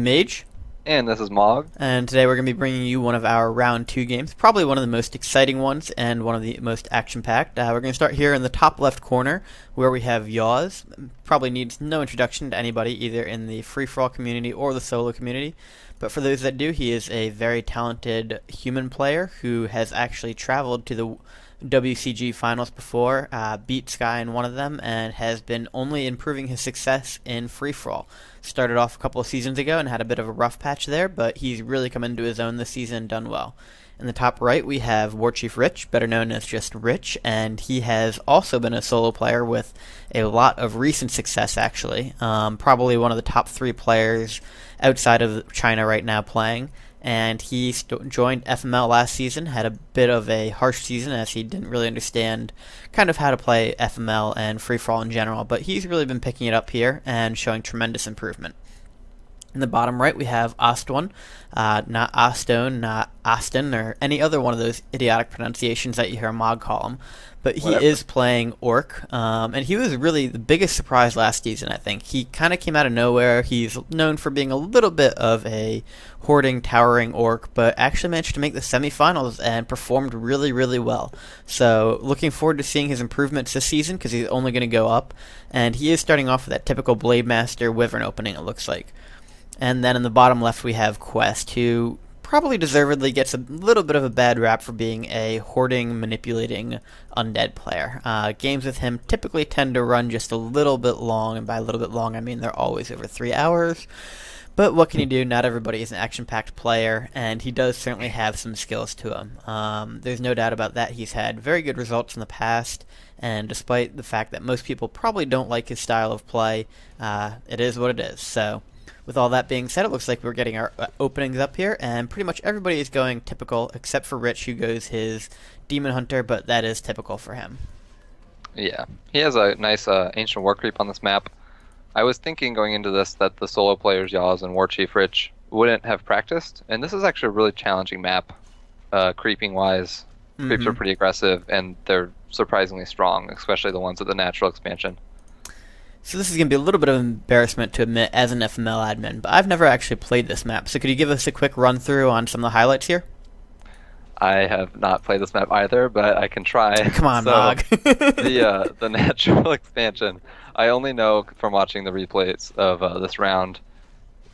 Mage, And this is Mog. and today we're going to be bringing you one of our round 2 games, probably one of the most exciting ones and one of the most action-packed. We're going to start here in the top left corner where we have Yaws. Probably needs no introduction to anybody, either in the free-for-all community or the solo community. But for those that do, he is a very talented human player who has actually traveled to the WCG finals before, beat Sky in one of them, and has been only improving his success in free-for-all. Started off a couple of seasons ago and had a bit of a rough patch there, but he's really come into his own this season and done well. In the top right, we have WarchiefRich, better known as just Rich, and he has also been a solo player with a lot of recent success, actually. Probably one of the top 3 players outside of China right now playing. And he joined FML last season, had a bit of a harsh season as he didn't really understand kind of how to play FML and free-for-all in general, but he's really been picking it up here and showing tremendous improvement. In the bottom right, we have Ostone, not Ostone, not Austin, or any other one of those idiotic pronunciations that you hear Mog call him. But he is playing Orc, and he was really the biggest surprise last season, I think. He kind of came out of nowhere. He's known for being a little bit of a hoarding, towering Orc, but actually managed to make the semifinals and performed really, really well. So looking forward to seeing his improvements this season, because he's only going to go up. And he is starting off with that typical Blade Master Wyvern opening, it looks like. And then in the bottom left, we have Qwest, who probably deservedly gets a little bit of a bad rap for being a hoarding, manipulating, undead player. Games with him typically tend to run just a little bit long, and by a little bit long, I mean they're always over 3 hours. But what can you do? Not everybody is an action-packed player, and he does certainly have some skills to him. There's no doubt about that. He's had very good results in the past, and despite the fact that most people probably don't like his style of play, it is what it is. So with all that being said, it looks like we're getting our openings up here, and pretty much everybody is going typical, except for Rich, who goes his Demon Hunter, but that is typical for him. Yeah, he has a nice Ancient War Creep on this map. I was thinking going into this that the solo players, Yaws and WarchiefRich, wouldn't have practiced, and this is actually a really challenging map, creeping-wise. Creeps are pretty aggressive, and they're surprisingly strong, especially the ones with the natural expansion. So this is going to be a little bit of an embarrassment to admit as an FML admin, but I've never actually played this map. So could you give us a quick run-through on some of the highlights here? I have not played this map either, but I can try. Come on, Mog. The natural expansion. I only know from watching the replays of this round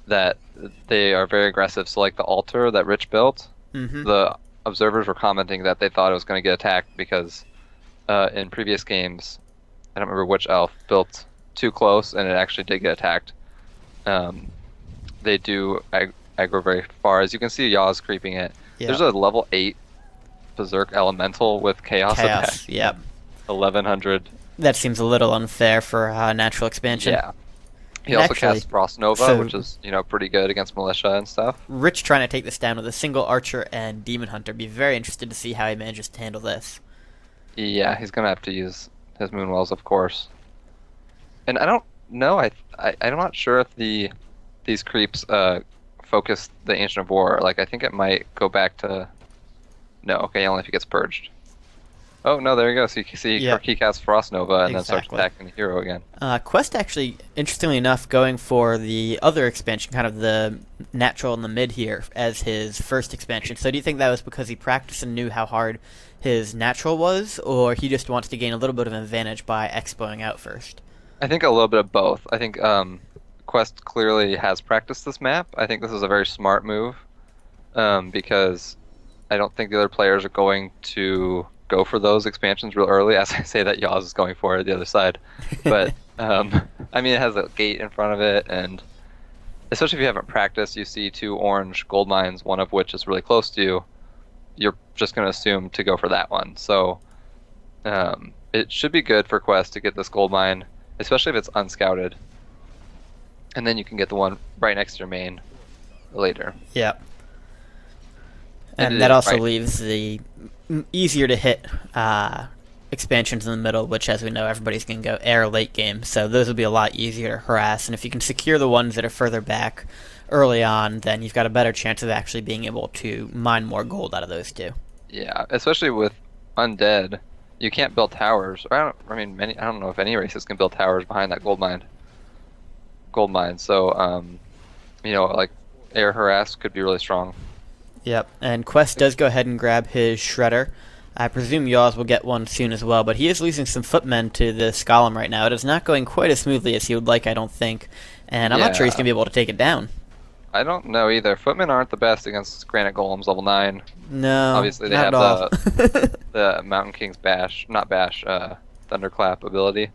that they are very aggressive. So like the altar that Rich built, the observers were commenting that they thought it was going to get attacked because in previous games, I don't remember which elf built too close, and it actually did get attacked. They do aggro very far. As you can see, Yaws creeping it. Yep. There's a level 8 Berserk Elemental with Chaos attack. Yep. 1100. That seems a little unfair for natural expansion. Yeah. He also casts Frost Nova, which is pretty good against militia and stuff. Rich trying to take this down with a single Archer and Demon Hunter. Be very interested to see how he manages to handle this. Yeah, he's gonna have to use his Moonwells, of course. And I don't know. I'm not sure if these creeps focus the Ancient of War. Like, I think it might go back to. No, okay, only if he gets purged. Oh no, there you go. So you can see he casts Frost Nova and then starts attacking the hero again. Qwest actually, interestingly enough, going for the other expansion, kind of the natural in the mid here, as his first expansion. So do you think that was because he practiced and knew how hard his natural was, or he just wants to gain a little bit of an advantage by expoing out first? I think a little bit of both. I think Qwest clearly has practiced this map. I think this is a very smart move because I don't think the other players are going to go for those expansions real early. As I say that, Yaws is going for it the other side. But, I mean, it has a gate in front of it, and especially if you haven't practiced, you see 2 orange gold mines, one of which is really close to you, you're just going to assume to go for that one. So it should be good for Qwest to get this gold mine, especially if it's unscouted. And then you can get the one right next to your main later. Yeah. And that also leaves the easier to hit expansions in the middle, which, as we know, everybody's going to go air late game. So those will be a lot easier to harass. And if you can secure the ones that are further back early on, then you've got a better chance of actually being able to mine more gold out of those two. Yeah, especially with undead. You can't build towers. I don't know if any races can build towers behind that gold mine. So, like air harass could be really strong. Yep, and Qwest does go ahead and grab his Shredder. I presume Yaws will get one soon as well, but he is losing some footmen to this golem right now. It is not going quite as smoothly as he would like, I don't think, and I'm not sure he's going to be able to take it down. I don't know either. Footmen aren't the best against granite golems level 9. No, obviously they not have at all. the Mountain King's Thunderclap ability.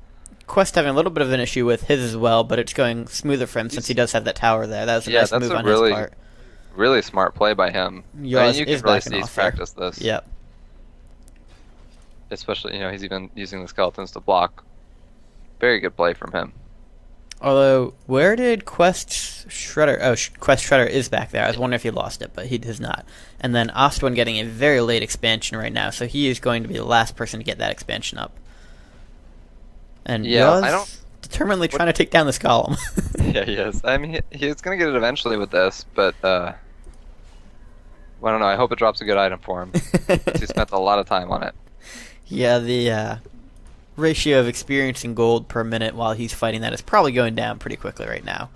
Qwest having a little bit of an issue with his as well, but it's going smoother for him since he does have that tower there. That was a nice move on his part. Really smart play by him. Yaws you is can really backing see he's off there. practiced this. Yep. Especially, he's even using the skeletons to block. Very good play from him. Although, where did Qwest's Shredder... Oh, Qwest Shredder is back there. I was wondering if he lost it, but he does not. And then Ostone getting a very late expansion right now, so he is going to be the last person to get that expansion up. And Yaws determinedly trying to take down this golem. Yeah, he is. I mean, he's going to get it eventually with this, but I don't know. I hope it drops a good item for him. He spent a lot of time on it. Yeah, the ratio of experience and gold per minute while he's fighting that is probably going down pretty quickly right now.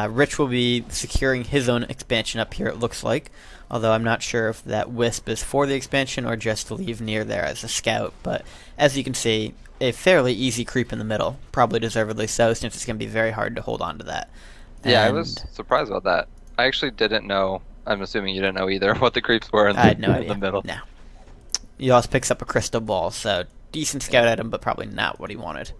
Rich will be securing his own expansion up here, it looks like. Although I'm not sure if that Wisp is for the expansion or just to leave near there as a scout. But as you can see, a fairly easy creep in the middle. Probably deservedly so, since it's going to be very hard to hold on to that. Yeah, I was surprised about that. I actually didn't know. I'm assuming you didn't know either what the creeps were in I had no idea. the middle. No. Yaws picks up a crystal ball, so decent scout item, but probably not what he wanted.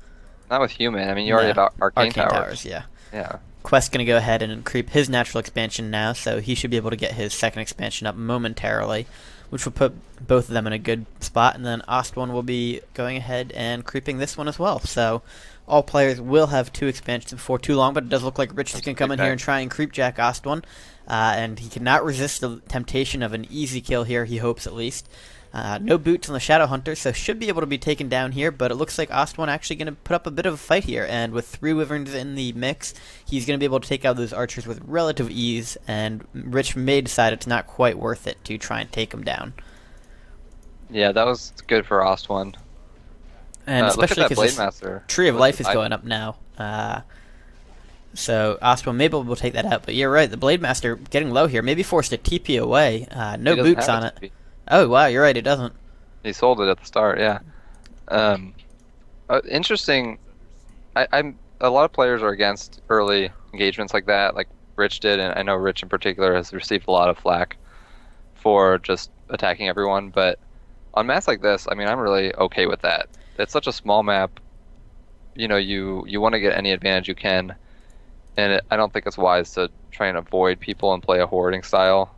Not with human. I mean, you already have Arcane Towers. Yeah. Yeah. Qwest's going to go ahead and creep his natural expansion now, so he should be able to get his second expansion up momentarily, which will put both of them in a good spot, and then Ostone will be going ahead and creeping this one as well. So all players will have 2 expansions before too long, but it does look like Rich is going to come in here and try and creep Jack Ostone, and he cannot resist the temptation of an easy kill here, he hopes at least. No boots on the Shadow Hunter, so should be able to be taken down here, but it looks like Ostone actually going to put up a bit of a fight here, and with 3 Wyverns in the mix, he's going to be able to take out those archers with relative ease, and Rich may decide it's not quite worth it to try and take him down. Yeah, that was good for Ostone. And especially because Blademaster Tree of Life is going up now. So Ostone may be able to take that out, but you're right, the Blademaster getting low here, maybe forced to TP away. No boots on it. Oh, wow, you're right, it doesn't. He sold it at the start, yeah. Interesting. I'm a lot of players are against early engagements like that, like Rich did, and I know Rich in particular has received a lot of flack for just attacking everyone, but on maps like this, I mean, I'm really okay with that. It's such a small map. You want to get any advantage you can, and I don't think it's wise to try and avoid people and play a hoarding style.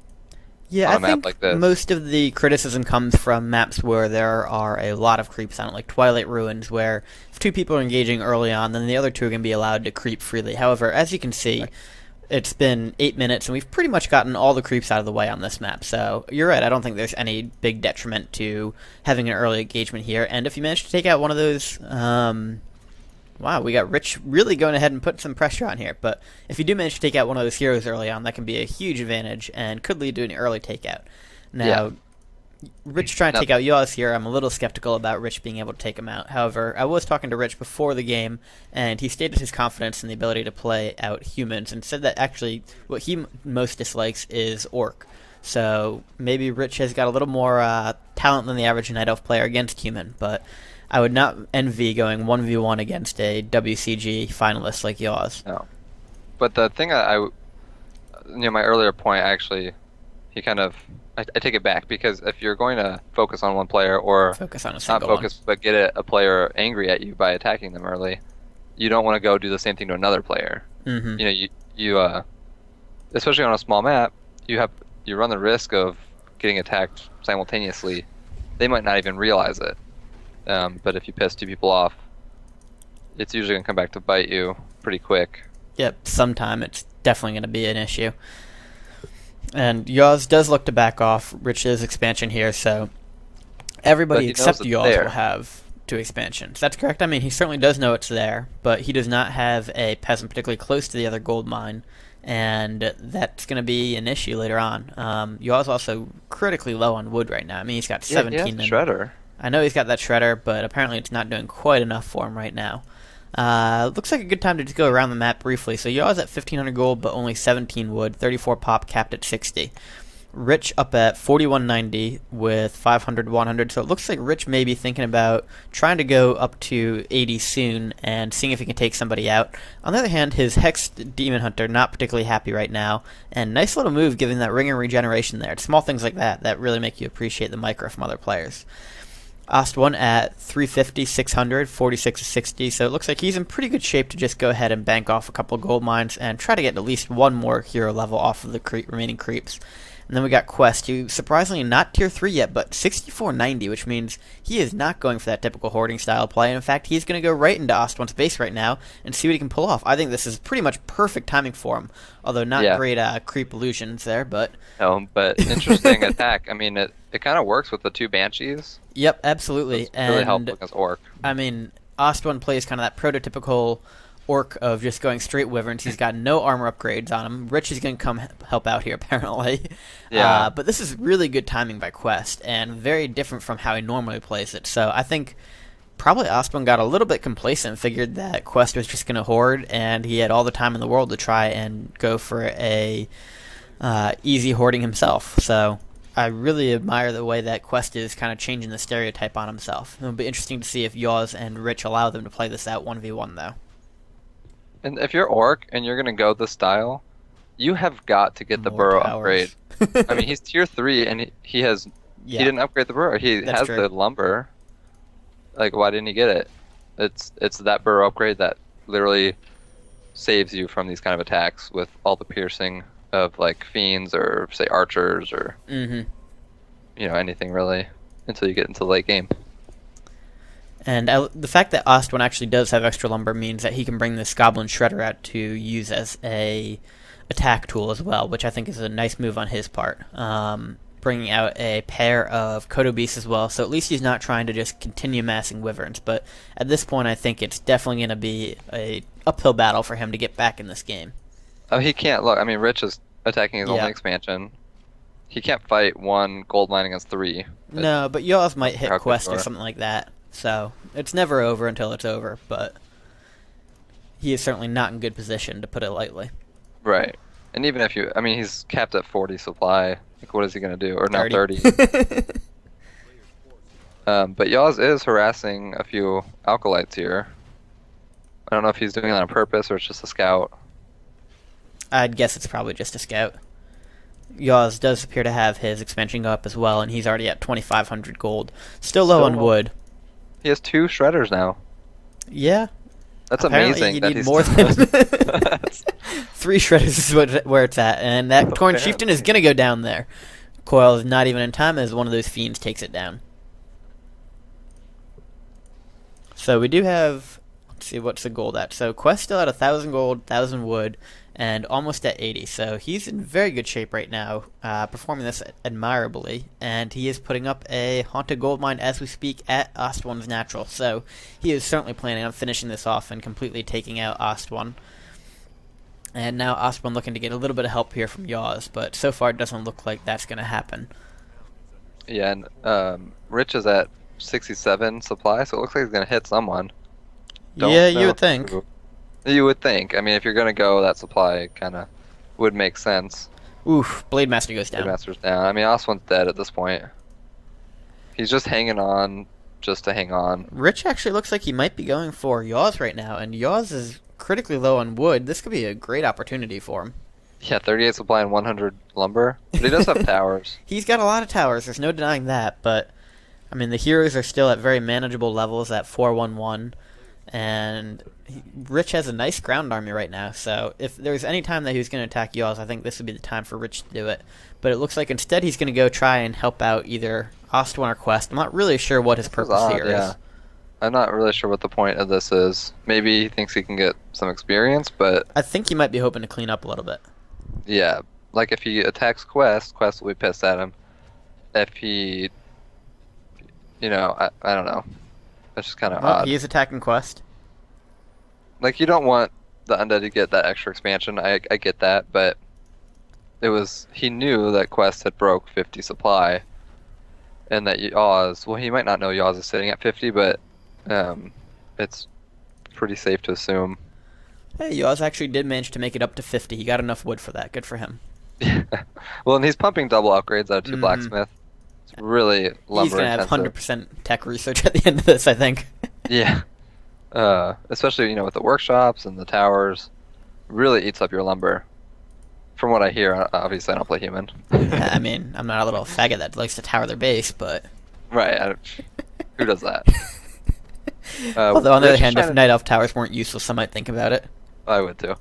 Yeah, I think most of the criticism comes from maps where there are a lot of creeps on it, like Twilight Ruins, where if 2 people are engaging early on, then the other 2 are going to be allowed to creep freely. However, as you can see, it's been 8 minutes, and we've pretty much gotten all the creeps out of the way on this map. So you're right, I don't think there's any big detriment to having an early engagement here. And if you manage to take out one of those... wow, we got Rich really going ahead and putting some pressure on here. But if you do manage to take out one of those heroes early on, that can be a huge advantage and could lead to an early takeout. Now, Rich trying to take out Yaws here, I'm a little skeptical about Rich being able to take him out. However, I was talking to Rich before the game, and he stated his confidence in the ability to play out humans and said that actually what he most dislikes is Orc. So maybe Rich has got a little more talent than the average Night Elf player against human, but... I would not envy going 1v1 against a WCG finalist like Yaws. No. But the thing my earlier point, actually, I take it back, because if you're going to focus on one player or focus on but get a player angry at you by attacking them early, you don't want to go do the same thing to another player. Mm-hmm. You especially on a small map, you run the risk of getting attacked simultaneously. They might not even realize it. But if you piss 2 people off, it's usually going to come back to bite you pretty quick. Yep, sometime it's definitely going to be an issue. And Yaws does look to back off Rich's expansion here, so everybody except Yaws will have 2 expansions. That's correct. I mean, he certainly does know it's there, but he does not have a peasant particularly close to the other gold mine, and that's going to be an issue later on. Yaws also critically low on wood right now. I mean, he's got 17 he has Shredder. I know he's got that Shredder, but apparently it's not doing quite enough for him right now. Looks like a good time to just go around the map briefly. So Yaws at 1500 gold, but only 17 wood, 34 pop, capped at 60. Rich up at 4190 with 500, 100. So it looks like Rich may be thinking about trying to go up to 80 soon and seeing if he can take somebody out. On the other hand, his Hexed Demon Hunter not particularly happy right now. And nice little move giving that ring and regeneration there. It's small things like that that really make you appreciate the micro from other players. Ost1 at 350, 600, 46 to 60. So it looks like he's in pretty good shape to just go ahead and bank off a couple gold mines and try to get at least one more hero level off of the remaining creeps. And then we got Qwest, who surprisingly not tier 3 yet, but 6490, which means he is not going for that typical hoarding style play. And in fact, he's going to go right into Ost1's base right now and see what he can pull off. I think this is pretty much perfect timing for him, although not great creep illusions there, but... No, but interesting attack. I mean, it kind of works with the 2 Banshees. Yep, absolutely. It's really helpful against Orc. I mean, Ost1 plays kind of that prototypical Orc of just going straight Wyverns. He's got no armor upgrades on him. Rich is going to come help out here, apparently. Yeah. But this is really good timing by Qwest, and very different from how he normally plays it. So I think probably Ostone got a little bit complacent and figured that Qwest was just going to hoard, and he had all the time in the world to try and go for a easy hoarding himself. So I really admire the way that Qwest is kind of changing the stereotype on himself. It'll be interesting to see if Yaws and Rich allow them to play this out 1v1, though. And if you're Orc and you're going to go this style, you have got to get the burrow upgrade. I mean, he's tier 3 and he didn't upgrade the burrow. He has the lumber. Like, why didn't he get it? It's that burrow upgrade that literally saves you from these kind of attacks with all the piercing of like fiends or say archers or you know, anything really until you get into the late game. And the fact that Ostone actually does have extra lumber means that he can bring this Goblin Shredder out to use as a attack tool as well, which I think is a nice move on his part. Bringing out a pair of Kodo Beasts as well, so at least he's not trying to just continue massing Wyverns. But at this point, I think it's definitely going to be a uphill battle for him to get back in this game. Oh, he can't look. I mean, Rich is attacking his only expansion. He can't fight 1 gold mine against 3. No, but Yaws might hit Qwest or something like that. So it's never over until it's over, but he is certainly not in good position, to put it lightly. Right. And even if I mean, he's capped at 40 supply. Like, what is he going to do? Or now 30. But Yaws is harassing a few Alkalites here. I don't know if he's doing that on purpose or it's just a scout. I'd guess it's probably just a scout. Yaws does appear to have his expansion go up as well, and he's already at 2,500 gold. Still low on wood. He has 2 shredders now. Yeah. That's apparently amazing. You that need he's more than 3 shredders is where it's at, and that Torn Chieftain is going to go down there. Coil is not even in time as one of those fiends takes it down. So we do have, let's see, what's the gold at? So Qwest still at 1,000 gold, 1,000 wood, and almost at 80. So he's in very good shape right now, performing this admirably, and he is putting up a Haunted Gold Mine as we speak at Ost1's natural. So he is certainly planning on finishing this off and completely taking out Ost1. And now Ost1 looking to get a little bit of help here from Yaws, but so far it doesn't look like that's going to happen. Yeah, and Rich is at 67 supply, so it looks like he's going to hit someone. Yeah, you would think. You would think. I mean, if you're going to go that supply, it kind of would make sense. Oof, Blade Master goes down. Blade Master's down. I mean, Ost1's dead at this point. He's just hanging on just to hang on. Rich actually looks like he might be going for Yaws right now, and Yaws is critically low on wood. This could be a great opportunity for him. Yeah, 38 supply and 100 lumber. But he does have towers. He's got a lot of towers, there's no denying that, but I mean, the heroes are still at very manageable levels at 411. And Rich has a nice ground army right now, so if there's any time that he was going to attack Yaws, I think this would be the time for Rich to do it. But it looks like instead he's going to go try and help out either Ostone or Qwest. I'm not really sure what his purpose here is. I'm not really sure what the point of this is. Maybe he thinks he can get some experience, but... I think he might be hoping to clean up a little bit. Yeah, like if he attacks Qwest, Qwest will be pissed at him. If he... You know, I don't know. That's just kind of odd. He is attacking Qwest. Like, you don't want the undead to get that extra expansion. I get that, but it was... He knew that Qwest had broke 50 supply, and that Yaws... Well, he might not know Yaws is sitting at 50, but it's pretty safe to assume. Hey, Yaws actually did manage to make it up to 50. He got enough wood for that. Good for him. Yeah. Well, and he's pumping double upgrades out of 2 blacksmith. It's really He's lumber going to have intensive. 100% tech research at the end of this, I think. Yeah. Especially, with the workshops and the towers. Really eats up your lumber. From what I hear, obviously I don't play human. Yeah, I mean, I'm not a little faggot that likes to tower their base, but... Right. Who does that? Although, on the other Rich is hand, if trying to- Night Elf towers weren't useless, I might think about it. I would too.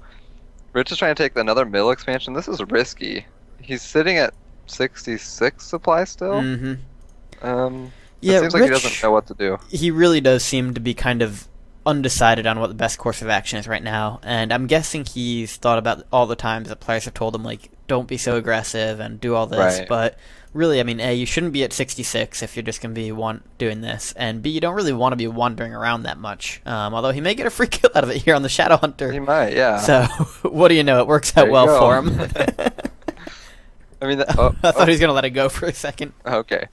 Rich is trying to take another mill expansion. This is risky. He's sitting at 66 supply still. Mm-hmm. It seems like he doesn't know what to do. He really does seem to be kind of undecided on what the best course of action is right now, and I'm guessing he's thought about all the times that players have told him, like, don't be so aggressive and do all this, Right. but really, I mean, A, you shouldn't be at 66 if you're just going to be doing this, and B, you don't really want to be wandering around that much, although he may get a free kill out of it here on the Shadow Hunter. He might, yeah. So, what do you know, it works out There you well go. for him. I mean, I thought he was going to let it go for a second. Okay.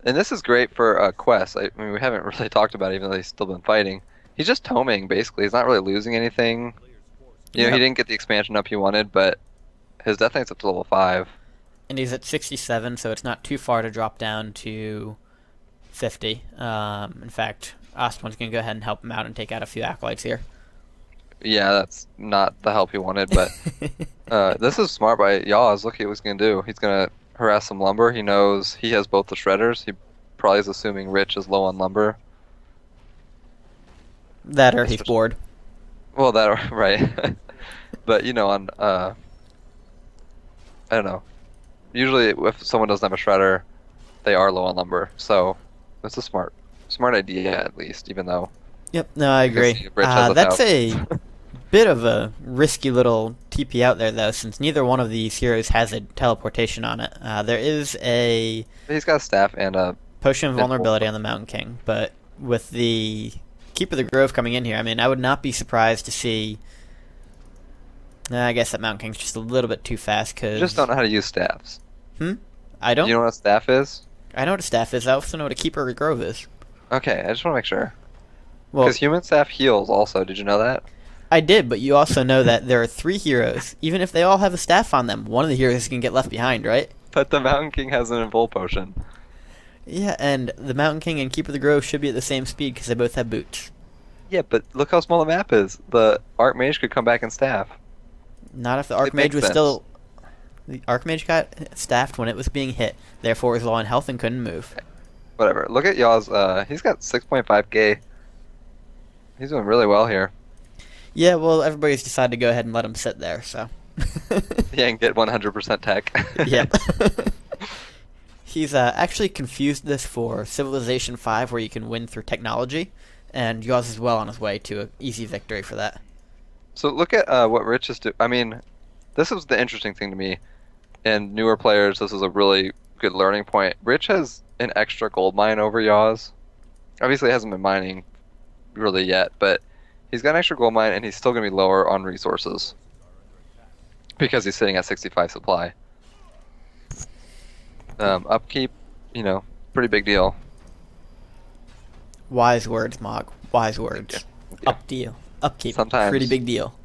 And this is great for Qwest. I mean, we haven't really talked about it, even though he's still been fighting. He's just toming, basically. He's not really losing anything. He didn't get the expansion up he wanted, but his Death Knight's up to level 5. And he's at 67, so it's not too far to drop down to 50. In fact, Ostone's going to go ahead and help him out and take out a few acolytes here. Yeah, that's not the help he wanted, but this is smart by Yaws. Look at what he's going to do. He's going to harass some lumber. He knows he has both the shredders. He probably is assuming Rich is low on lumber. That or he's bored. Well, that, right. But, on, I don't know. Usually, if someone doesn't have a shredder, they are low on lumber. So, that's a smart idea, at least, even though... Yep, no, I agree. Rich has That's a bit of a risky little TP out there, though, since neither one of these heroes has a teleportation on it. There is a... He's got a staff and a... Potion of Vulnerability on the Mountain King, but with the Keeper of the Grove coming in here, I mean, I would not be surprised to see... I guess that Mountain King's just a little bit too fast, because... You just don't know how to use staffs. I don't? You know what a staff is? I know what a staff is. I also know what a Keeper of the Grove is. Okay, I just want to make sure. Well, Because human staff heals also, did you know that? I did, but you also know that there are 3 heroes. Even if they all have a staff on them, one of the heroes can get left behind, right? But the Mountain King has an Invul Potion. Yeah, and the Mountain King and Keeper of the Grove should be at the same speed because they both have boots. Yeah, but look how small the map is. The Archmage could come back and staff. Not if the It Archmage makes was sense. still... The Archmage got staffed when it was being hit, therefore was low on health and couldn't move. Whatever. Look at Yaws. He's got 6.5k. He's doing really well here. Yeah, well, everybody's decided to go ahead and let him sit there, so... Yeah, and get 100% tech. Yep. He's actually confused this for Civilization 5, where you can win through technology, and Yaws is well on his way to an easy victory for that. So look at what Rich is doing. I mean, this was the interesting thing to me. And newer players, this is a really good learning point. Rich has an extra gold mine over Yaws. Obviously, he hasn't been mining really yet, but he's got an extra gold mine, and he's still going to be lower on resources because he's sitting at 65 supply. Upkeep, pretty big deal. Wise words, Mog. Wise words. Yeah. Upkeep. Sometimes. Pretty big deal.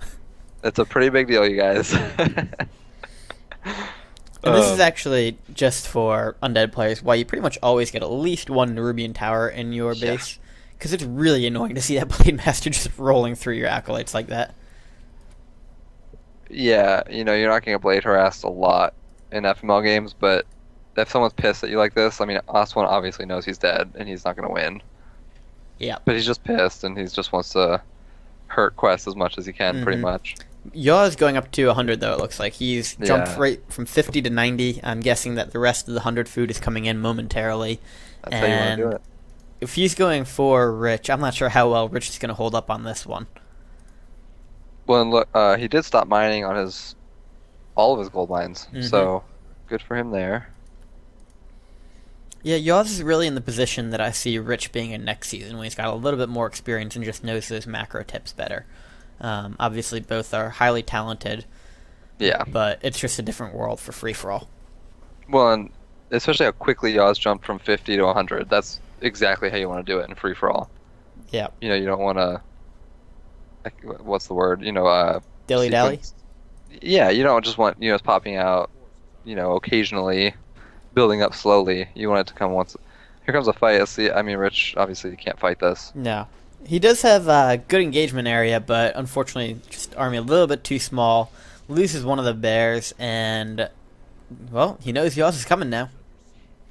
It's a pretty big deal, you guys. And this is actually just for undead players, why you pretty much always get at least one Nerubian tower in your base. Because it's really annoying to see that Blade Master just rolling through your acolytes like that. Yeah, you're not going to blade harassed a lot in FML games, but if someone's pissed at you like this, I mean, Ostone obviously knows he's dead, and he's not going to win. Yeah. But he's just pissed, and he just wants to hurt Qwest as much as he can, pretty much. Yaws going up to 100, though, it looks like. He's jumped Yeah. right from 50 to 90. I'm guessing that the rest of the 100 food is coming in momentarily. That's how you want to do it. If he's going for Rich, I'm not sure how well Rich is going to hold up on this one. Well, and look, he did stop mining on all of his gold mines, so good for him there. Yeah, Yaws is really in the position that I see Rich being in next season, when he's got a little bit more experience and just knows those macro tips better. Obviously, both are highly talented. Yeah. But it's just a different world for free-for-all. Well, and especially how quickly Yaws jumped from 50 to 100. That's exactly how you want to do it in free-for-all. Yeah. You don't want to what's the word? Dilly dally. Sequence. Yeah, you don't just want units popping out, occasionally, building up slowly. You want it to come once. Here comes a fight. Let's see. I mean, Rich obviously can't fight this. No. He does have a good engagement area, but unfortunately, just army a little bit too small. Loses one of the bears, and, well, he knows Yaws is coming now.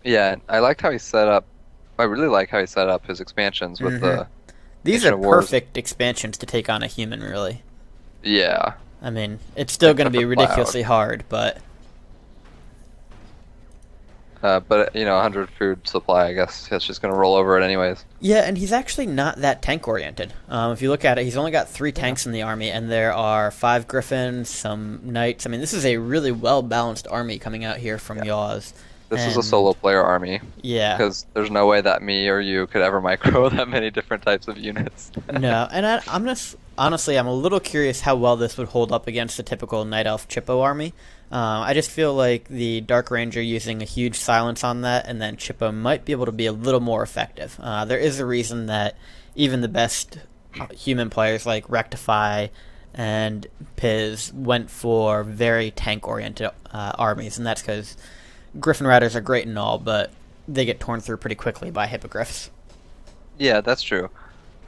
Yeah, I liked how he set up. I really like how he set up his expansions with the These are Ancient Wars. perfect expansions to take on a human, really. Yeah, I mean, it's still going to except be for Cloud. ridiculously hard, but But 100 food supply. I guess it's just gonna roll over it anyways. yeah, and he's actually not that tank oriented. If you look at it, he's only got 3 tanks in the army, and there are 5 griffins, some knights. I mean, this is a really well balanced army coming out here from Yaws. This is a And, solo player army Yeah, because there's no way that me or you could ever micro that many different types of units. no, and I'm just honestly, I'm a little curious how well this would hold up against the typical Night Elf Chippo army. I just feel like the Dark Ranger using a huge silence on that, and then Chippo might be able to be a little more effective. There is a reason that even the best human players like Rectify and Piz went for very tank-oriented armies, and that's because Griffin Riders are great and all, but they get torn through pretty quickly by Hippogriffs. Yeah, that's true.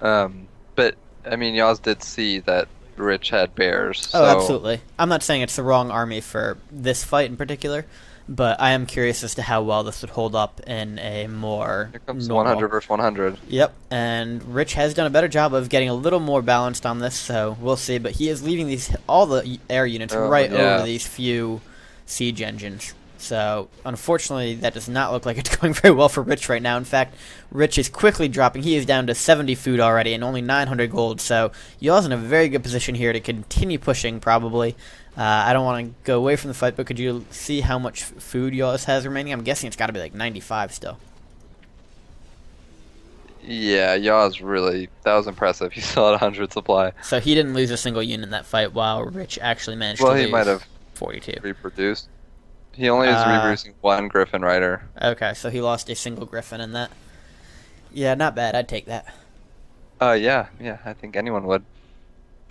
But I mean, Yaws did see that Rich had bears. Oh, So absolutely. I'm not saying it's the wrong army for this fight in particular, but I am curious as to how well this would hold up in a more here comes normal. 100 versus 100. Yep, and Rich has done a better job of getting a little more balanced on this, so we'll see. But he is leaving all the air units Oh, right yeah. over these few siege engines. So unfortunately, that does not look like it's going very well for Rich right now. In fact, Rich is quickly dropping. He is down to 70 food already and only 900 gold. So Yaw's in a very good position here to continue pushing. Probably. I don't want to go away from the fight, but could you see how much food Yaws has remaining? I'm guessing it's got to be like 95 still. Yeah, Yaws really, that was impressive. He still had 100 supply. So he didn't lose a single unit in that fight, while Rich actually managed Well, to he lose might have 42. reproduced. He only is Uh, reproducing one Griffin Rider. Okay, so he lost a single Griffin in that. Yeah, not bad. I'd take that. Yeah, I think anyone would.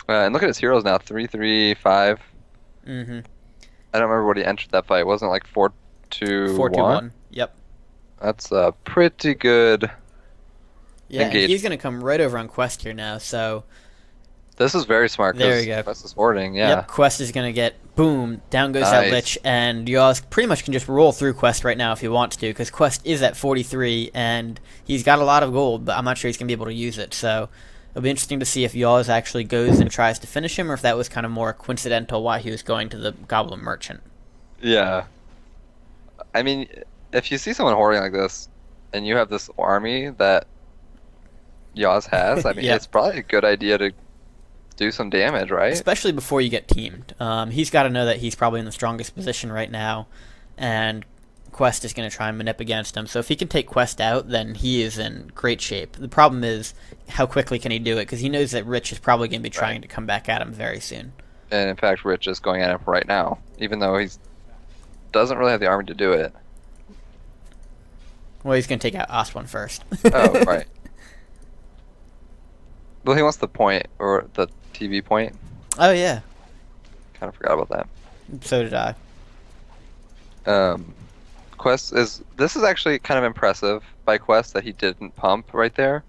And look at his heroes now, 3-3-5. Mm-hmm. I don't remember what he entered that fight. It wasn't like 4-2-1. 4-2-1. Yep. That's a pretty good. Yeah, and Engage. he's going to come right over on Qwest here now, so This is very smart There because you go. Qwest is hoarding. Yeah. yep, Qwest is going to get, boom, down goes that Nice. Lich, and Yaws pretty much can just roll through Qwest right now if he wants to, because Qwest is at 43, and he's got a lot of gold, but I'm not sure he's going to be able to use it, so it'll be interesting to see if Yaws actually goes and tries to finish him, or if that was kind of more coincidental why he was going to the Goblin Merchant. Yeah. I mean, if you see someone hoarding like this, and you have this army that Yaws has, I mean, Yeah. it's probably a good idea to do some damage, right? Especially before you get teamed. He's got to know that he's probably in the strongest position right now, and Qwest is going to try and manip against him. So if he can take Qwest out, then he is in great shape. The problem is, how quickly can he do it? Because he knows that Rich is probably going to be trying to come back at him very soon. And in fact, Rich is going at him right now, even though he doesn't really have the army to do it. Well, he's going to take out Ostone first. Oh, right. Well, he wants the point, or the TV point. Oh, yeah. Kind of forgot about that. So did I. This is actually kind of impressive by Qwest that he didn't pump right there.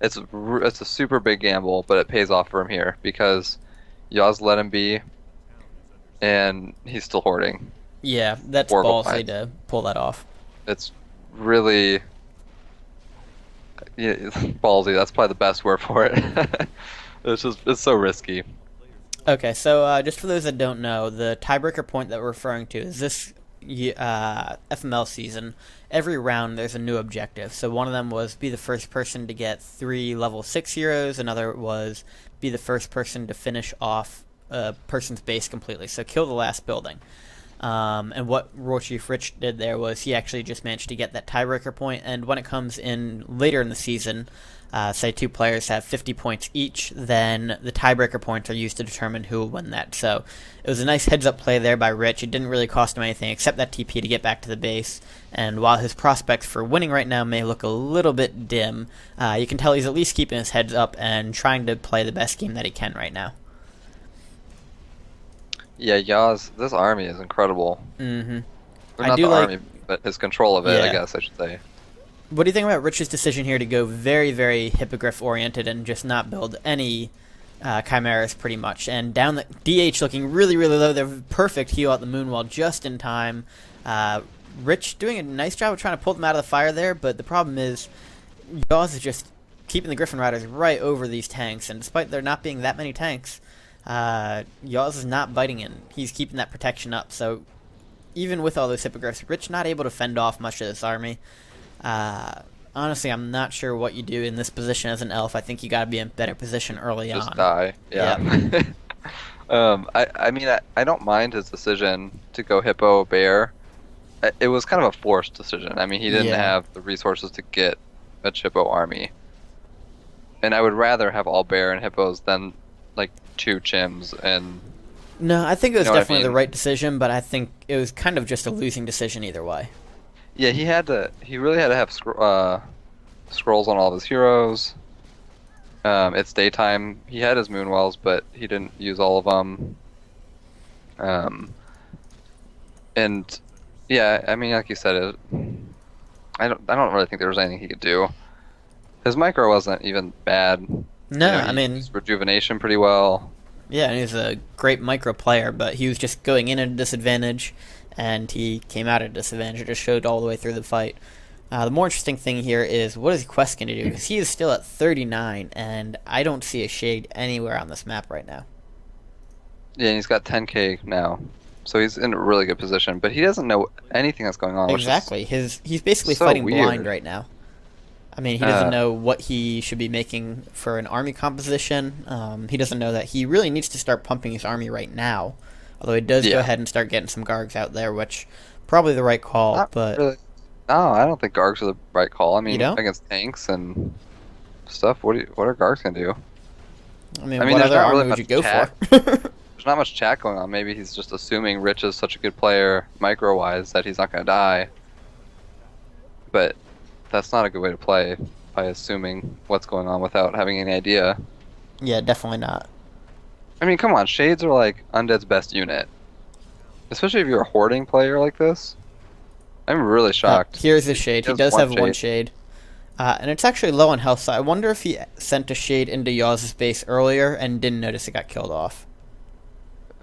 It's a super big gamble, but it pays off for him here because Yaws let him be, and he's still hoarding. Yeah, that's Horrible ballsy fight. to pull that off. It's really ballsy. That's probably the best word for it. It's so risky. Okay, so just for those that don't know, the tiebreaker point that we're referring to is this FML season. Every round there's a new objective. So one of them was be the first person to get 3 level 6 heroes. Another was be the first person to finish off a person's base completely. So kill the last building. And what WarchiefRich did there was he actually just managed to get that tiebreaker point, and when it comes in later in the season, say two players have 50 points each, then the tiebreaker points are used to determine who will win that. So it was a nice heads-up play there by Rich. It didn't really cost him anything except that TP to get back to the base. And while his prospects for winning right now may look a little bit dim, you can tell he's at least keeping his heads up and trying to play the best game that he can right now. Yeah, Yaws, this army is incredible. Mm-hmm. Not the army, but his control of it, I guess I should say. What do you think about Rich's decision here to go very, very hippogriff-oriented and just not build any chimeras, pretty much? And down the DH looking really, really low. They're perfect heal out the Moonwall just in time. Rich doing a nice job of trying to pull them out of the fire there, but the problem is Yaws is just keeping the Griffin Riders right over these tanks, and despite there not being that many tanks, Yaws is not biting in. He's keeping that protection up, so even with all those hippogriffs, Rich not able to fend off much of this army. Honestly, I'm not sure what you do in this position as an elf. I think you got to be in better position early on. Just die. Yeah. I mean, I don't mind his decision to go hippo bear. It was kind of a forced decision. I mean, he didn't have the resources to get a hippo army, and I would rather have all bear and hippos than like two chims and. No, I think it was definitely the right decision, but I think it was kind of just a losing decision either way. Yeah, he really had to have scrolls on all of his heroes. It's daytime. He had his moonwells, but he didn't use all of them. And yeah, I mean, like you said, I don't really think there was anything he could do. His micro wasn't even bad. No, he I mean, used rejuvenation pretty well. Yeah, and he's a great micro player, but he was just going in at a disadvantage, and he came out at a disadvantage. It just showed all the way through the fight. The more interesting thing here is, what is Qwest going to do? Because he is still at 39, and I don't see a shade anywhere on this map right now. Yeah, and he's got 10k now, so he's in a really good position, but he doesn't know anything that's going on. Exactly. He's basically so fighting weird. Blind right now. I mean, he doesn't know what he should be making for an army composition. He doesn't know that he really needs to start pumping his army right now. Although he does go ahead and start getting some Gargs out there, which probably the right call. Not but really. No, I don't think Gargs are the right call. I mean, You don't? against tanks and stuff, what are Gargs gonna do? I mean, I mean, what there's other not army really would you much go chat. for? There's not much chat going on. Maybe he's just assuming Rich is such a good player, micro-wise, that he's not gonna die. But that's not a good way to play, by assuming what's going on without having any idea. Yeah, definitely not. I mean, come on, Shades are like Undead's best unit. Especially if you're a hoarding player like this. I'm really shocked. Here's a shade. He does have one shade. And it's actually low on health, so I wonder if he sent a shade into Yaws' base earlier and didn't notice it got killed off.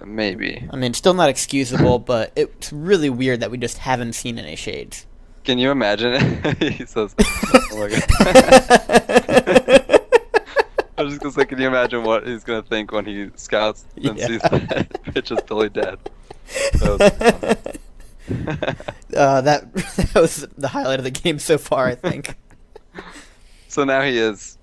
Maybe. I mean, still not excusable, but it's really weird that we just haven't seen any shades. Can you imagine it? He says, oh my god. I was just going to say, can you imagine what he's going to think when he scouts and sees that Rich is totally dead? That was the highlight of the game so far, I think. So now he is...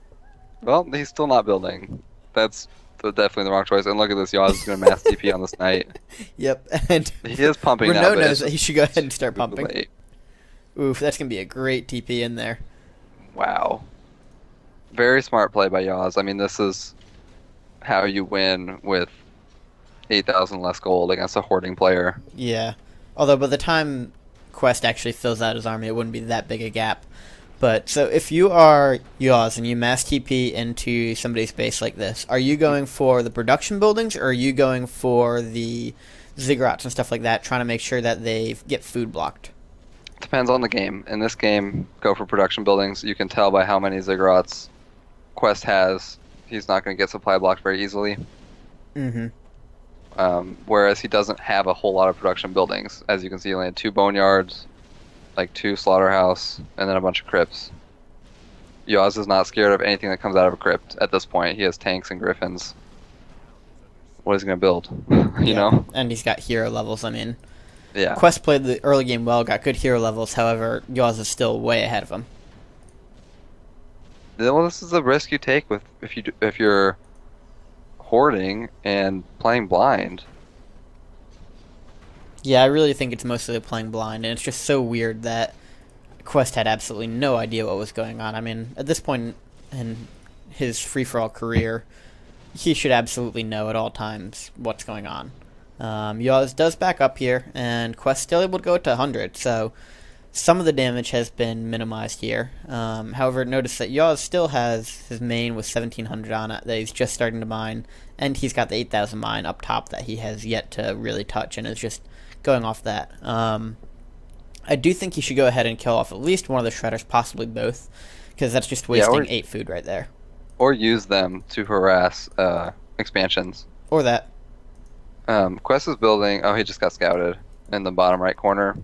Well, he's still not building. That's definitely the wrong choice. And look at this, Yaws is going to mass TP on this knight. Yep, and he is pumping now. Renault knows that he should go ahead and start pumping. Late. Oof, that's going to be a great TP in there. Wow. Very smart play by Yaws. I mean, this is how you win with 8,000 less gold against a hoarding player. Yeah. Although by the time Qwest actually fills out his army, it wouldn't be that big a gap. But, so if you are Yaws and you mass TP into somebody's base like this, are you going for the production buildings, or are you going for the ziggurats and stuff like that, trying to make sure that they get food blocked? Depends on the game. In this game, go for production buildings. You can tell by how many ziggurats Qwest has. He's not going to get supply blocked very easily. Mm-hmm. Whereas he doesn't have a whole lot of production buildings. As you can see, he only had 2 boneyards, like 2 slaughterhouse, and then a bunch of crypts. Yaws is not scared of anything that comes out of a crypt at this point. He has tanks and griffins. What is he going to build? you know? And he's got hero levels, I mean. Yeah. Qwest played the early game well, got good hero levels, however, Yaws is still way ahead of him. Well, this is the risk you take with if you're hoarding and playing blind. Yeah, I really think it's mostly playing blind, and it's just so weird that Qwest had absolutely no idea what was going on. I mean, at this point, in his free-for-all career, he should absolutely know at all times what's going on. Yaws does back up here, and Qwest still able to go to 100, so some of the damage has been minimized here. However, notice that Yaws still has his main with 1700 on it that he's just starting to mine, and he's got the 8000 mine up top that he has yet to really touch and is just going off that. I do think he should go ahead and kill off at least one of the shredders, possibly both, because that's just wasting 8 food right there. Or use them to harass expansions. Or that. Qwest is building. Oh, he just got scouted in the bottom right corner.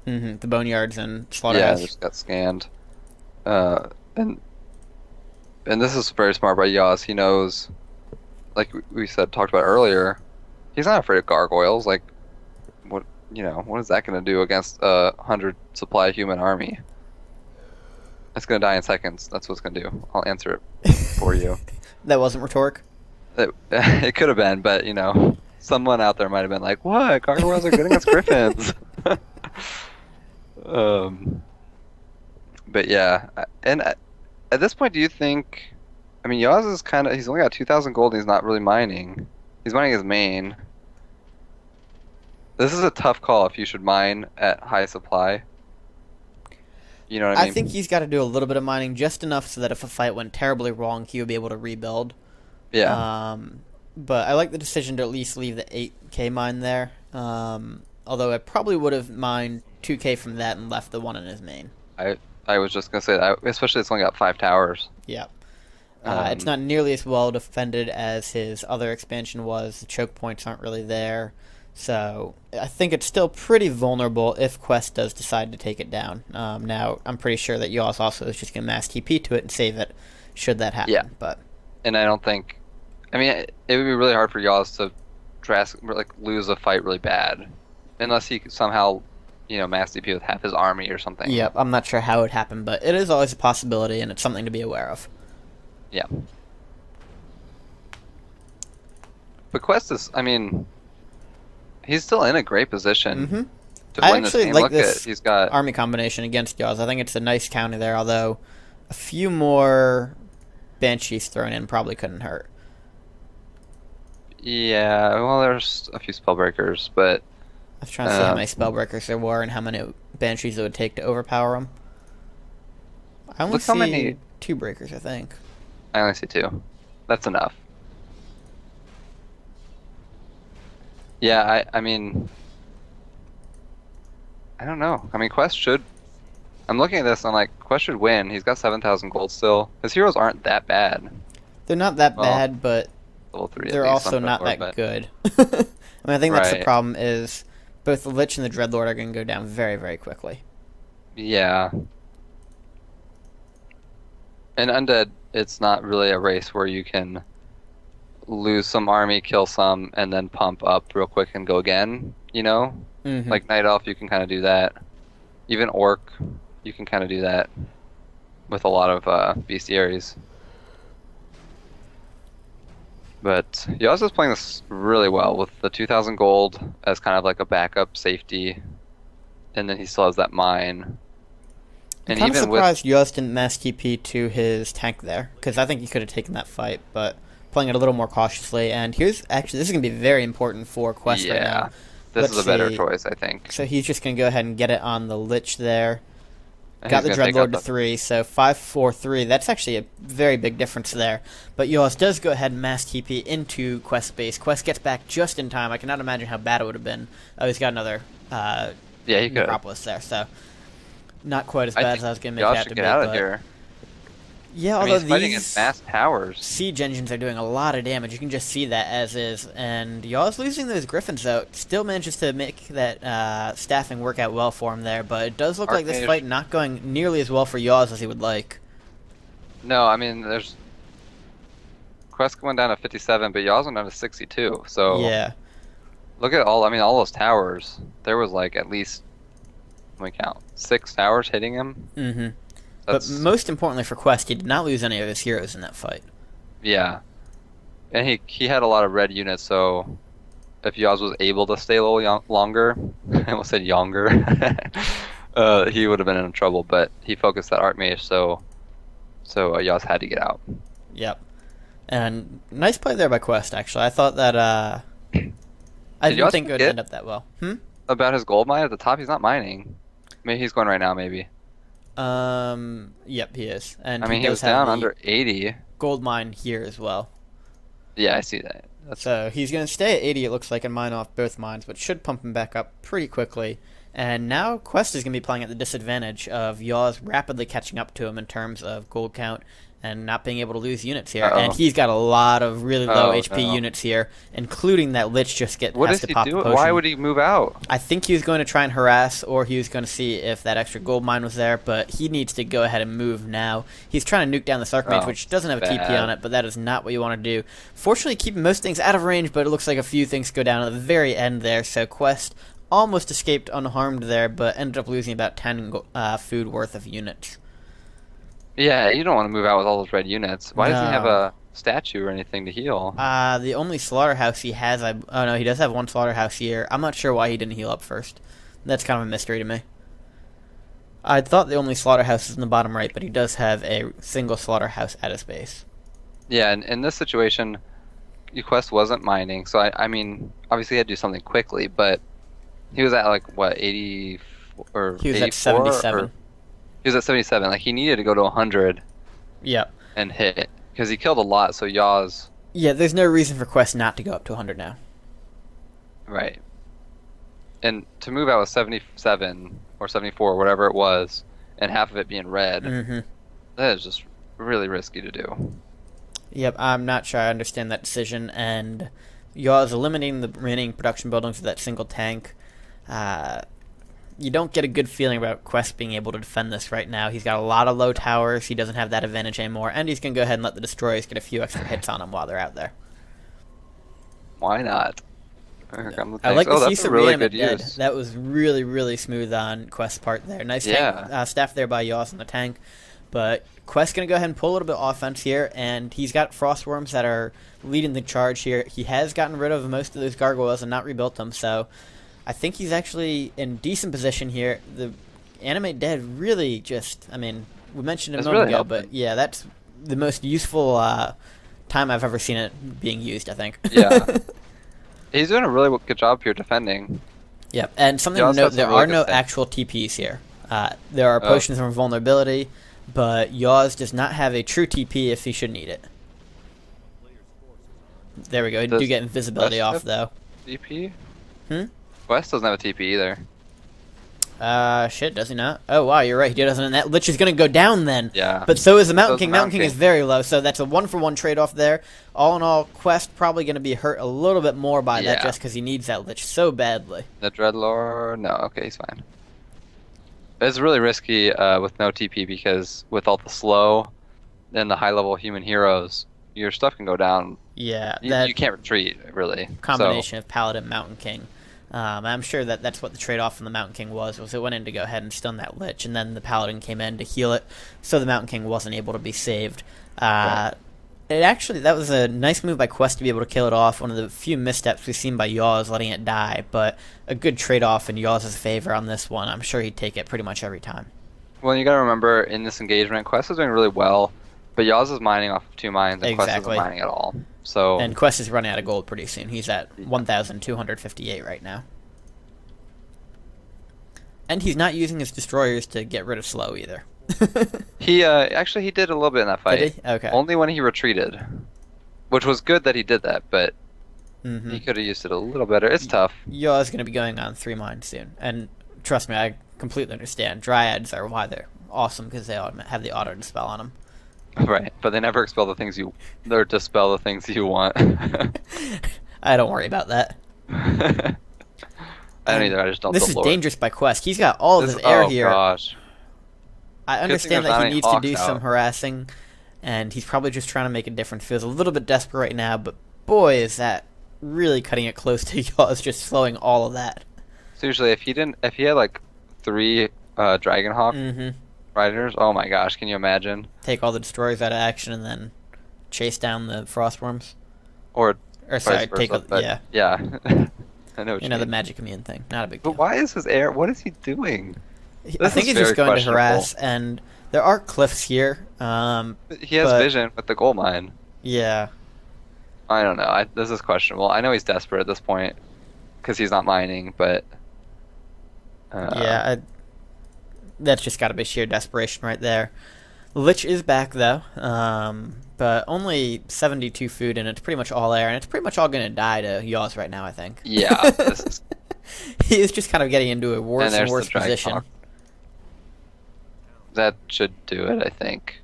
The boneyards and slaughterhouse. Yeah, just got scanned. And this is very smart by Yaws. He knows, like we talked about earlier, he's not afraid of gargoyles. Like, what is that going to do against a 100 supply human army? It's going to die in seconds. That's what it's going to do. I'll answer it for you. That wasn't rhetoric? It could have been, but someone out there might have been like, "What? Gargoyles are good against griffins." But yeah, and at this point, do you think? I mean, Yaws is he's only got 2,000 gold, and he's not really mining. He's mining his main. This is a tough call if you should mine at high supply. You know what I mean? I think he's got to do a little bit of mining, just enough so that if a fight went terribly wrong, he would be able to rebuild. Yeah. But I like the decision to at least leave the 8k mine there. Although I probably would have mined 2k from that and left the one in his main. I was just gonna say that, especially it's only got 5 towers. Yeah. It's not nearly as well defended as his other expansion was. The choke points aren't really there. So I think it's still pretty vulnerable if Qwest does decide to take it down. Now, I'm pretty sure that Yaws also is just going to mass TP to it and save it, should that happen. Yeah. But and I don't think... I mean, it would be really hard for Yaws to lose a fight really bad. Unless he somehow, mass TP with half his army or something. Yep, I'm not sure how it would happen, but it is always a possibility, and it's something to be aware of. Yeah. But Qwest is, he's still in a great position to win this game. Like this he's got army combination against Yaws. I think it's a nice counter there, although a few more Banshees thrown in probably couldn't hurt. Yeah, well, there's a few Spellbreakers, but... I was trying to see how many Spellbreakers there were and how many Banshees it would take to overpower them. I only see 2 breakers, I think. I only see 2. That's enough. Yeah, I mean... I don't know. I mean, Qwest should... I'm looking at this and I'm like, Qwest should win. He's got 7,000 gold still. His heroes aren't that bad. They're not that bad, but they're also not that good. I think that's the problem is both the Lich and the Dreadlord are going to go down very, very quickly. Yeah. And Undead, it's not really a race where you can lose some army, kill some, and then pump up real quick and go again, Like Night Elf, you can kind of do that. Even Orc, you can kind of do that with a lot of bestiaries. But Yaws is playing this really well with the 2,000 gold as kind of like a backup safety, and then he still has that mine. I'm kind of surprised Yaws didn't mass TP to his tank there, because I think he could have taken that fight, but playing it a little more cautiously. And this is going to be very important for Qwest right now. This is a better choice, I think. So he's just going to go ahead and get it on the Lich there. Got the Dreadlord to 3, so 5-4-3. That's actually a very big difference there. But Yaws does go ahead and mass TP into Qwest base. Qwest gets back just in time. I cannot imagine how bad it would have been. Oh, he's got another Necropolis there, so not quite as bad as I was going to make it out to be. Get out of here. Yeah, although he's fighting in mass towers. Siege engines are doing a lot of damage. You can just see that as is. And Yaws losing those Griffins, though, still manages to make that staffing work out well for him there. But it does look like this fight not going nearly as well for Yaws as he would like. No, I mean, there's... Qwest went down to 57, but Yaws went down to 62. So yeah. Look at all those towers. There was like at least, let me count, 6 towers hitting him. Mm-hmm. But most importantly for Qwest, he did not lose any of his heroes in that fight. Yeah. And he had a lot of red units, so if Yaws was able to stay a little longer, I almost said younger, he would have been in trouble, but he focused that Archmage so So Yaws had to get out. Yep. And nice play there by Qwest, actually. I thought that, I Did didn't Yaws think it would forget end up that well. about his gold mine at the top? He's not mining. Maybe he's going right now, maybe. Yep, he is. And I mean, he he was does have down the under 80. gold mine here as well. Yeah, I see that. So he's going to stay at 80, it looks like, and mine off both mines, but should pump him back up pretty quickly. And now Qwest is going to be playing at the disadvantage of Yaws rapidly catching up to him in terms of gold count and not being able to lose units here. Uh-oh. And he's got a lot of really low Oh, HP no. units here, including that Lich just What has is to he pop the doing? potion. Why would he move out? I think he was going to try and harass, or he was going to see if that extra gold mine was there, but he needs to go ahead and move now. He's trying to nuke down the Archmage, which doesn't have a TP bad. on it, but that is not what you want to do. Fortunately, keeping most things out of range, but it looks like a few things go down at the very end there, so Qwest almost escaped unharmed there, but ended up losing about 10 food worth of units. Yeah, you don't want to move out with all those red units. Why doesn't he have No. a statue or anything to heal? The only slaughterhouse he has, oh no, he does have one slaughterhouse here. I'm not sure why he didn't heal up first. That's kind of a mystery to me. I thought the only slaughterhouse is in the bottom right, but he does have a single slaughterhouse at his base. Yeah, and in this situation, Qwest wasn't mining, so I mean, obviously he had to do something quickly, but he was at like, what, 80 or He was at 84, 77. or- He was at 77. Like, he needed to go to 100 Yep. and hit, because he killed a lot, so Yaws... Yeah, there's no reason for Qwest not to go up to 100 now. Right. And to move out with 77 or 74, whatever it was, and half of it being red, Mm-hmm. that is just really risky to do. Yep, I'm not sure I understand that decision, and Yaws eliminating the remaining production buildings with that single tank. You don't get a good feeling about Qwest being able to defend this right now. He's got a lot of low towers, he doesn't have that advantage anymore, and he's going to go ahead and let the destroyers get a few extra hits on him while they're out there. Why not? Here come the I like tanks. this Oh, use that's a of really reanimate good dead. use. That was really, really smooth on Qwest's part there. Nice Yeah. staff there by Yaws in the tank. But Qwest's going to go ahead and pull a little bit of offense here, and he's got Frostworms that are leading the charge here. He has gotten rid of most of those gargoyles and not rebuilt them, so I think he's actually in decent position here. The Animate Dead really just, I mean, we mentioned it a It's moment really ago, helping. but yeah, that's the most useful time I've ever seen it being used, I think. Yeah. He's doing a really good job here defending. Yep, and something He to also note, has some there really are good no things. actual TPs here. There are potions from vulnerability, but Yaws does not have a true TP if he should need it. There we go, he do Does get invisibility Qwest off, have though. TP? Hmm? Qwest doesn't have a TP either. Shit, does he not? Oh, wow, you're right, he doesn't, and that Lich is going to go down then. Yeah. But so is the Mountain So is the King. Mountain Mountain King is King. very low, so that's a one-for-one trade-off there. All in all, Qwest probably going to be hurt a little bit more by that Yeah. just because he needs that Lich so badly. The Dreadlord? No, okay, he's fine. It's really risky with no TP because with all the slow and the high-level human heroes, your stuff can go down. Yeah, You can't retreat, really. Combination of Paladin, Mountain King. I'm sure that's what the trade-off from the Mountain King was it went in to go ahead and stun that Lich, and then the Paladin came in to heal it, so the Mountain King wasn't able to be saved. Right. That was a nice move by Qwest to be able to kill it off, one of the few missteps we've seen by Yaws letting it die, but a good trade-off in Yaws' favor on this one. I'm sure he'd take it pretty much every time. Well, you gotta remember, in this engagement, Qwest is doing really well, but Yaws is mining off of 2 mines, and Qwest Exactly. isn't mining at all. So, And Qwest is running out of gold pretty soon. He's at 1,258 right now. And he's not using his destroyers to get rid of slow either. he actually he did a little bit in that fight. Did he? Okay. Only when he retreated, which was good that he did that, but Mm-hmm. he could have used it a little better. It's tough. Yaws going to be going on 3 mines soon. And trust me, I completely understand. Dryads are why they're awesome, because they have the auto-dispel on them. Right, but they never expel the things or dispel the things you want. I don't worry about that. I don't either. I just don't. This is Lord. dangerous by Qwest. He's got all of his air oh, here. Gosh. I thing understand there's not that he any needs to Hawks do some out. harassing, and he's probably just trying to make a difference. Feels a little bit desperate right now, but boy, is that really cutting it close to Yaws, just slowing all of that. So usually, if he had like 3 Dragonhawk Mm-hmm. riders, oh my gosh, can you imagine? Take all the destroyers out of action and then chase down the frostworms. Or Sorry, vice take versa, a, but yeah. Yeah. I know what You you know, the mean. magic immune thing. Not a big But deal. why is his air? What is he doing? I think he's just going to harass, and there are cliffs here. He has vision with the gold mine. Yeah. I don't know. This is questionable. I know he's desperate at this point because he's not mining, but that's just got to be sheer desperation right there. Lich is back though, but only 72 food, and it's pretty much all air, and it's pretty much all going to die to Yaws right now, I think. Yeah. He is just kind of getting into a worse and worse position. That should do it, I think.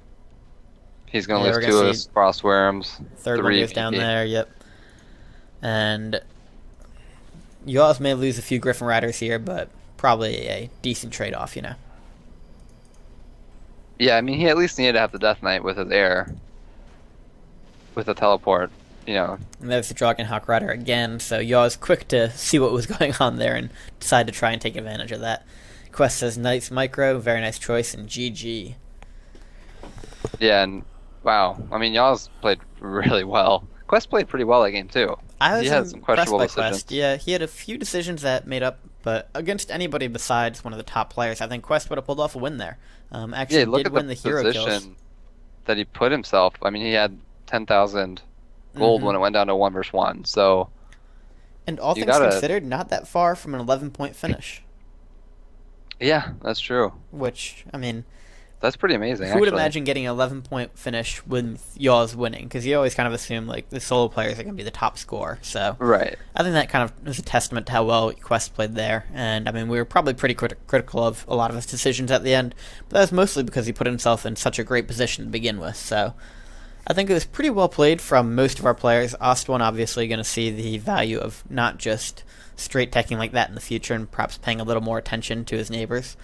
He's going to lose 2 of his frost worms. Third one goes down there, yep. And Yaws may lose a few Griffin Riders here, but probably a decent trade-off, you know. Yeah, I mean, he at least needed to have the Death Knight with his air. With a teleport, you know. And there's the Dragonhawk Rider again, so Yaws quick to see what was going on there and decide to try and take advantage of that. Qwest says, nice micro, very nice choice, and GG. Yeah, and wow. I mean, Yaws played really well. Qwest played pretty well that game, too. He had some questionable decisions. Qwest. Yeah, he had a few decisions that made up, but against anybody besides one of the top players, I think Qwest would have pulled off a win there. Actually, yeah, look did at win the hero position kills that he put himself. I mean, he had 10,000 gold when it went down to 1 versus 1. So, and all things considered, not that far from an 11-point finish. Yeah, that's true. Which, I mean, that's pretty amazing. Who would imagine getting an 11-point finish with Yaws winning? Because you always kind of assume like the solo players are going to be the top scorer. So right. I think that kind of is a testament to how well Qwest played there. And I mean, we were probably pretty critical of a lot of his decisions at the end, but that was mostly because he put himself in such a great position to begin with. So I think it was pretty well played from most of our players. Ostone obviously going to see the value of not just straight teching like that in the future, and perhaps paying a little more attention to his neighbors.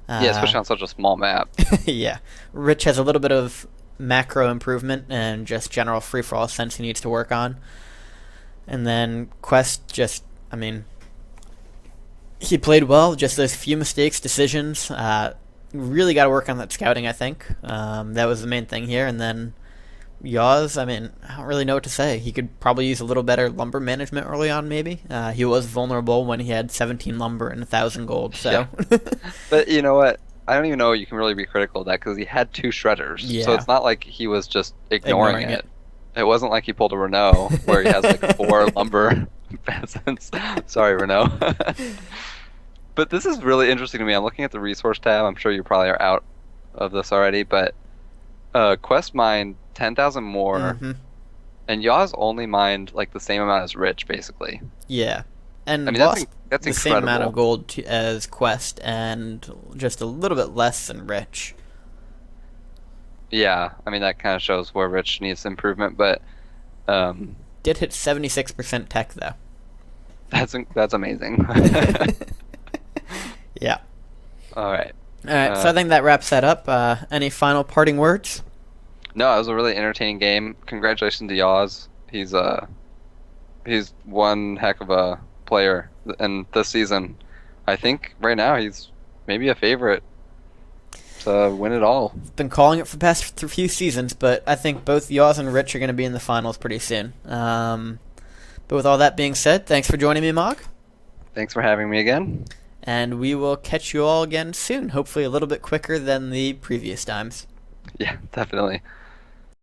Yeah, especially on such a small map. Yeah. Rich has a little bit of macro improvement and just general free-for-all sense he needs to work on. And then Qwest just, I mean, he played well, just those few mistakes, decisions. Really got to work on that scouting, I think. That was the main thing here. And then Yaws, I mean, I don't really know what to say. He could probably use a little better lumber management early on, maybe. He was vulnerable when he had 17 lumber and 1,000 gold. So, yeah. But you know what? I don't even know you can really be critical of that because he had 2 shredders. Yeah. So it's not like he was just ignoring it. It wasn't like he pulled a Renault where he has like 4 lumber peasants. Sorry, Renault. But this is really interesting to me. I'm looking at the resource tab. I'm sure you probably are out of this already, but Qwest mined 10,000 more, and Yaws only mined like the same amount as Rich, basically. Yeah, and I mean that's the incredible. Same amount of gold as Qwest, and just a little bit less than Rich. Yeah, I mean that kind of shows where Rich needs improvement, but did hit 76% tech though. That's amazing. Yeah. All right. So I think that wraps that up. Any final parting words? No, it was a really entertaining game. Congratulations to Yaws. He's one heck of a player, and this season, I think right now he's maybe a favorite to win it all. Been calling it for the past few seasons, but I think both Yaws and Rich are going to be in the finals pretty soon. But with all that being said, thanks for joining me, Mog. Thanks for having me again. And we will catch you all again soon, hopefully a little bit quicker than the previous times. Yeah, definitely.